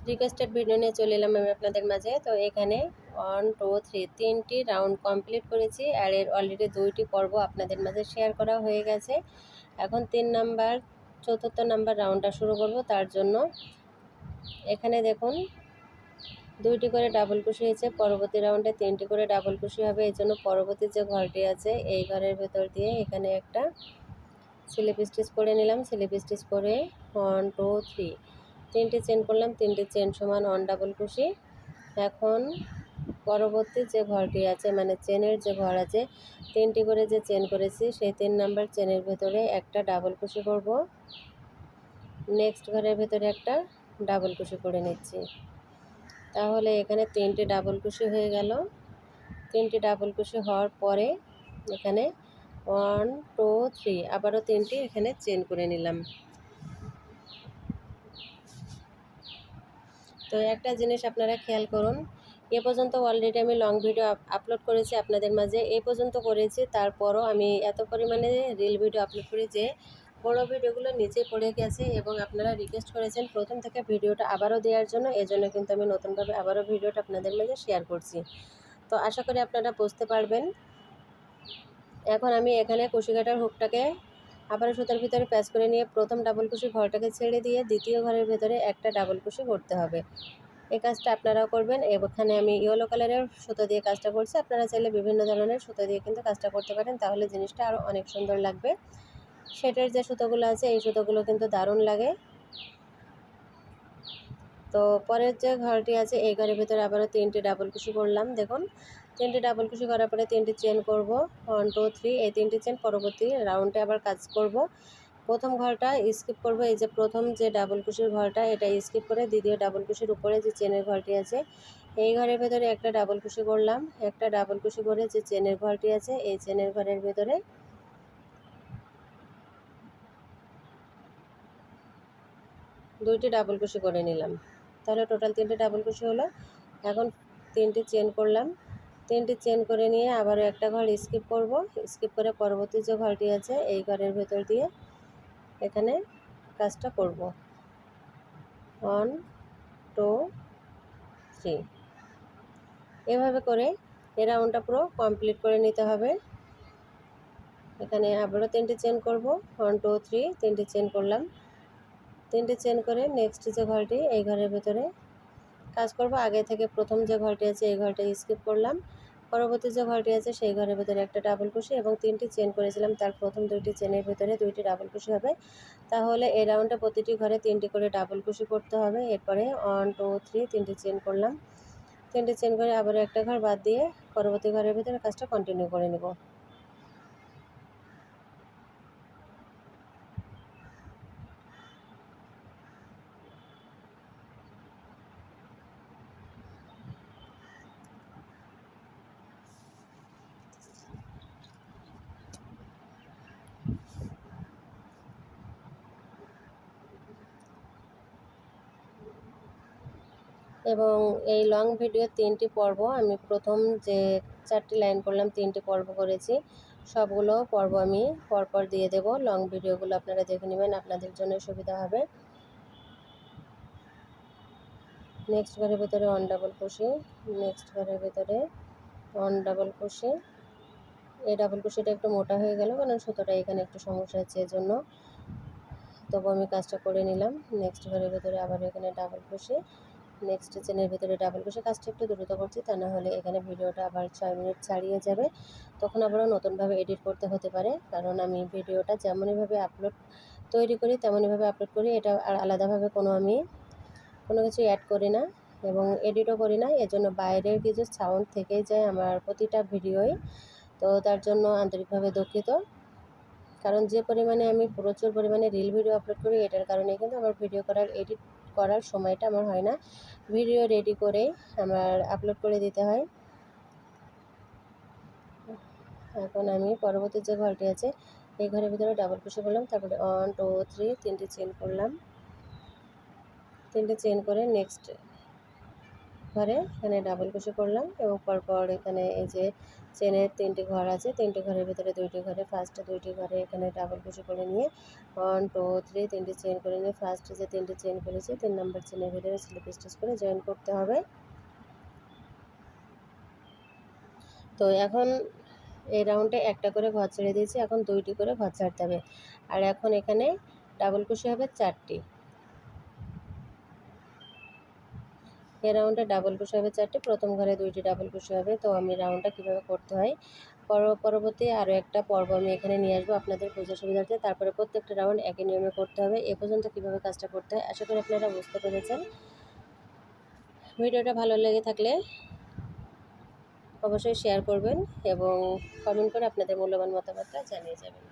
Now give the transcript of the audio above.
Requested video নিয়ে চলে এলাম আমি আপনাদের মাঝে। তো এখানে 1 2 3 3টি রাউন্ড কমপ্লিট করেছি আর এর অলরেডি 2টি পর্ব আপনাদের মাঝে শেয়ার করা হয়ে গেছে। এখন 3 নাম্বার 4র্থ নাম্বার রাউন্ডটা শুরু করব। তার জন্য এখানে দেখুন 2টি করে ডাবল কুশি হয়েছে, পরবর্তী রাউন্ডে 3টি করে ডাবল কুশি হবে। এই জন্য পরবর্তী যে ঘরটি আছে এই ঘরের ভেতর দিয়ে এখানে একটা স্লিপ স্টিচ করে নিলাম। স্লিপ স্টিচ করে 1 2 3 3টি চেন করলাম, 3টি চেন সমান 1 ডাবল কুশি। এখন পরবর্তী যে ঘরটি আছে মানে চেনের যে ঘর আছে 3টি করে যে চেন করেছি সেই 3 নাম্বার চেনের ভেতরে একটা ডাবল কুশি করব। নেক্সট ঘরের ভেতরে একটা ডাবল কুশি করে নিচ্ছি। তাহলে এখানে 3টি ডাবল কুশি হয়ে গেল। 3টি ডাবল কুশি হওয়ার পরে এখানে 1 2 3 আবারও 3টি এখানে চেন করে নিলাম। তো একটা জিনিস আপনারা খেয়াল করুন, এ পর্যন্ত অলরেডি আমি লং ভিডিও আপলোড করেছি আপনাদের মাঝে, এই পর্যন্ত করেছি। তারপরও আমি এত পরিমাণে রিল ভিডিও আপলোড করি যে বড় ভিডিওগুলো নিচে পড়ে গেছে এবং আপনারা রিকোয়েস্ট করেছেন প্রথম থেকে ভিডিওটা আবারও দেওয়ার জন্য। এজন্য কিন্তু আমি নতুনভাবে আবারও ভিডিওটা আপনাদের মাঝে শেয়ার করছি। তো আশা করি আপনারা বুঝতে পারবেন। এখন আমি এখানে কুশি কাটার হুকটাকে আবারও সুতার ভিতরে প্যাচ করে নিয়ে প্রথম ডাবল কুশি ঘরটাকে ছেড়ে দিয়ে দ্বিতীয় ঘরের ভেতরে একটা ডাবল কুশি করতে হবে। এই কাজটা আপনারাও করবেন। এখানে আমি ইয়েলো কালারের সুতো দিয়ে কাজটা করছি, আপনারা চাইলে বিভিন্ন ধরনের সুতো দিয়ে কিন্তু কাজটা করতে পারেন, তাহলে জিনিসটা আরও অনেক সুন্দর লাগবে। সেটের যে সুতোগুলো আছে এই সুতোগুলো কিন্তু দারুণ লাগে। তো পরের যে ঘরটি আছে এই ঘরের ভিতরে আবারও 3টি ডাবল কুশি করলাম। দেখুন 3টি ডাবল কুশি করার পরে 3টি চেন করব 1 2 3, এই 3টি চেন পরবর্তী রাউন্ডে আবার কাজ করব। প্রথম ঘরটা স্কিপ করব, এই যে প্রথম যে ডাবল কুশির ঘরটা এটা স্কিপ করে দ্বিতীয় ডাবল কুশির উপরে যে চেনের ঘরটি আছে এই ঘরের ভেতরে একটা ডাবল কুশি করলাম। একটা ডাবল কুশি করে যে চেনের ঘরটি আছে এই চেনের ঘরের ভেতরে 2টি ডাবল কুশি করে নিলাম। তাহলে টোটাল 3টে ডাবল কুশি হলো। এখন 3টি চেন করলাম, 3টি চেন করে নিয়ে আবারও একটা ঘর স্কিপ করব। স্কিপ করে পরবর্তী যে ঘরটি আছে এই ঘরের ভেতর দিয়ে এখানে কাজটা করব 1 2 3। এভাবে করে এই রাউন্ডটা পুরো কমপ্লিট করে নিতে হবে। এখানে আবারও 3টি চেন করব 1 2 3, 3টি চেন করলাম। 3টি চেন করে নেক্সট যে ঘরটি এই ঘরের ভেতরে কাজ করব। আগে থেকে প্রথম যে ঘরটি আছে এই ঘরটা স্কিপ করলাম, পরবর্তী যে ঘরটি আছে সেই ঘরের ভেতরে একটা ডাবল কুশি এবং 3টি চেন করেছিলাম তার প্রথম 2টি চেনের ভেতরে 2টি ডাবল কুশি হবে। তাহলে এই রাউন্ডে প্রতিটি ঘরে 3টি করে ডাবল কুশি করতে হবে। এরপরে 1 2 3, 3টি চেন করলাম, 3টি চেন করে আবারও একটা ঘর বাদ দিয়ে পরবর্তী ঘরের ভেতরে কাজটা কন্টিনিউ করে নেব। এবং এই লং ভিডিও 3টি পর্ব আমি প্রথম যে 4টি লাইন করলাম 3টি পর্ব করেছি, সবগুলো পর্ব আমি পরপর দিয়ে দেব। লং ভিডিওগুলো আপনারা দেখে নেবেন, আপনাদের জন্য সুবিধা হবে। নেক্সট ঘরের ভেতরে 1 ডাবল কুশি, নেক্সট ঘরের ভেতরে 1 ডাবল কুশি। এই ডাবল কুশিটা একটু মোটা হয়ে গেল কারণ সুতোটা এখানে একটু সমস্যা হচ্ছে এজন্য, তবু আমি কাজটা করে নিলাম। নেক্সট ঘরের ভেতরে আবার এখানে ডাবল কুশি, নেক্সট চেনের ভিতরে ডাবল কুশি। কাজটা একটু দ্রুত করছি, তা না হলে এখানে ভিডিওটা আবার 6 মিনিট ছাড়িয়ে যাবে, তখন আবারও নতুনভাবে এডিট করতে হতে পারে। কারণ আমি ভিডিওটা যেমনইভাবে তৈরি করি তেমনইভাবে আপলোড করি, এটা আর আলাদাভাবে আমি কোনো কিছু অ্যাড করি না এবং এডিটও করি না। এজন্য বাইরের কিছু সাউন্ড থেকেই যায় আমার প্রতিটা ভিডিওই। তো তার জন্য আন্তরিকভাবে দুঃখিত। কারণ যে পরিমাণে আমি প্রচুর পরিমাণে রিল ভিডিও আপলোড করি এটার কারণে কিন্তু আমার ভিডিও এডিট করার সময়টা আমার হয় না, ভিডিও রেডি করেই আমার আপলোড করে দিতে হয়। এখন আমি পরবর্তী যে ঘরটি আছে এই ঘরের ভিতরে ডাবল কুশি করলাম, তারপরে 1 2 3, 3টি চেন করলাম, 3টে চেন করে নেক্সট ঘরে এখানে ডাবল কুশি করলাম এবং পরপর এখানে এই যে চেনের 3টি ঘর আছে, 3টি ঘরের ভিতরে 2টি ঘরে ফার্স্ট 2টি ঘরে এখানে ডাবল কুশি করে নিয়ে 1 2 3 3টি চেন করে নিয়ে ফার্স্ট যে 3টি চেন করেছি 3 নম্বর চেনের ভিতরে স্লিপ স্টিচ করে জয়েন করতে হবে। তো এখন এই রাউন্ডে একটা করে ঘর ছেড়ে দিয়েছি, এখন 2টি করে ঘর ছাড়তে হবে। আর এখন এখানে ডাবল কুশি হবে 4টি, এই রাউন্ডে ডাবল কুশি হবে 4টি, প্রথম ঘরে 2টি ডাবল কুশি হবে। তো আমি রাউন্ডটা কীভাবে করতে হয় পরবর্তী আরও একটা পর্ব আমি এখানে নিয়ে আসবো আপনাদের বোঝার সুবিধার্থে। তারপরে প্রত্যেকটা রাউন্ড একই নিয়মে করতে হবে। এ পর্যন্ত কীভাবে কাজটা করতে হয় আশা করি আপনারা বুঝতে পেরেছেন। ভিডিওটা ভালো লেগে থাকলে অবশ্যই শেয়ার করবেন এবং কমেন্ট করে আপনাদের মূল্যবান মতামতটা জানিয়ে যাবেন।